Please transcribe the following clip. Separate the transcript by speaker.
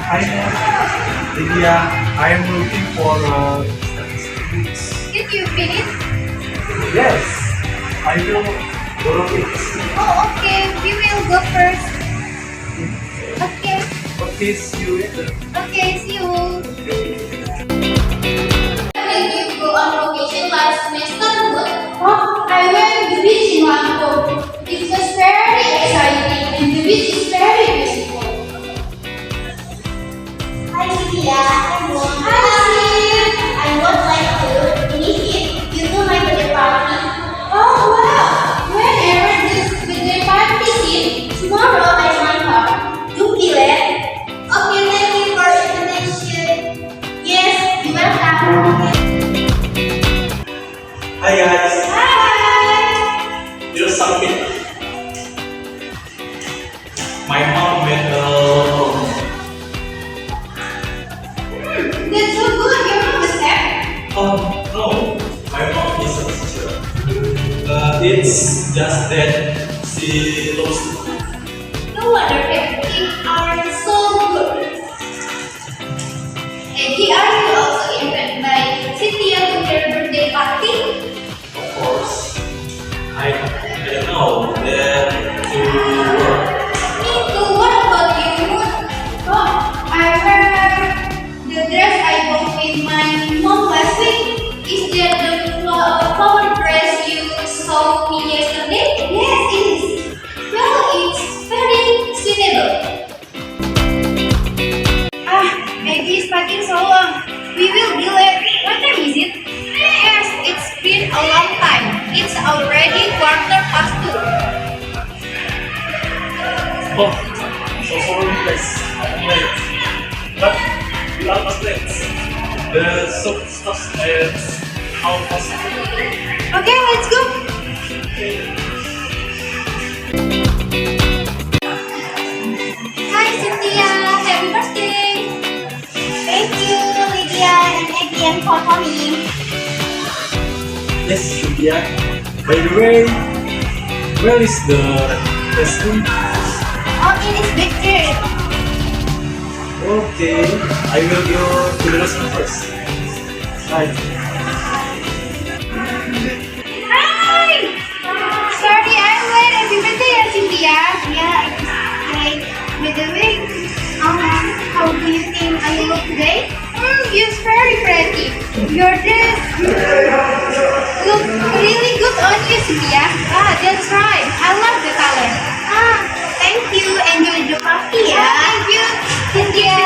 Speaker 1: Hi, Lydia. I am looking for statistics.
Speaker 2: Did you finish?
Speaker 1: Yes, I will borrow it.
Speaker 2: Oh, okay. We will go first. Okay.
Speaker 1: Okay, see you later.
Speaker 2: Okay, see you. Did you go on vacation last semester? Oh, I went to the beach in Lampung. It was very exciting and the beach is very beautiful.
Speaker 3: Hi Lydia, everyone.
Speaker 2: Hi,
Speaker 3: I would like to initiate you to my birthday party.
Speaker 2: oh wow! Whenever this birthday party is,
Speaker 3: Tomorrow I want her. You feel it? Okay, thank you for invitation. Yes, you welcome.
Speaker 1: Hi guys.
Speaker 2: hi!
Speaker 1: Here's something. My mom made
Speaker 2: That's so good. Your mom is there.
Speaker 1: no, my mom is a teacher. It's just that she loves to cook.
Speaker 2: No wonder everything are so good. And here are you also invited by Cynthia to their birthday party?
Speaker 1: Of course, I know that to work.
Speaker 2: Me too. What about you? Oh, I heard the dress I bought with my mom last week. Is that the flower dress you saw me yesterday? Yes, it is. Well, it's very suitable. Maggie is taking so long. We will be late. What time is it? Yes, it's been a long time. It's already 2:15.
Speaker 1: Oh, so sorry guys, I'm late. But we are not late. The soup starts at half past.
Speaker 2: Okay, let's go. Hi, Cynthia. Happy birthday.
Speaker 3: Thank you, Lydia and again for coming.
Speaker 1: Yes, Lydia. By the way, where is the restroom?
Speaker 3: Oh, it is back there.
Speaker 1: Okay, I will go to the restroom first. Bye.
Speaker 2: Hi. Sorry, I'm late. Happy birthday, ya, Cynthia.
Speaker 3: Yeah, it is great.
Speaker 2: By the way,
Speaker 3: How do you think I look today?
Speaker 2: you're very pretty. Your dress look really good on you, Cynthia. Ah, that's right. I love the color.
Speaker 3: Thank you. Enjoy the party ya.
Speaker 2: Thank you, Cynthia.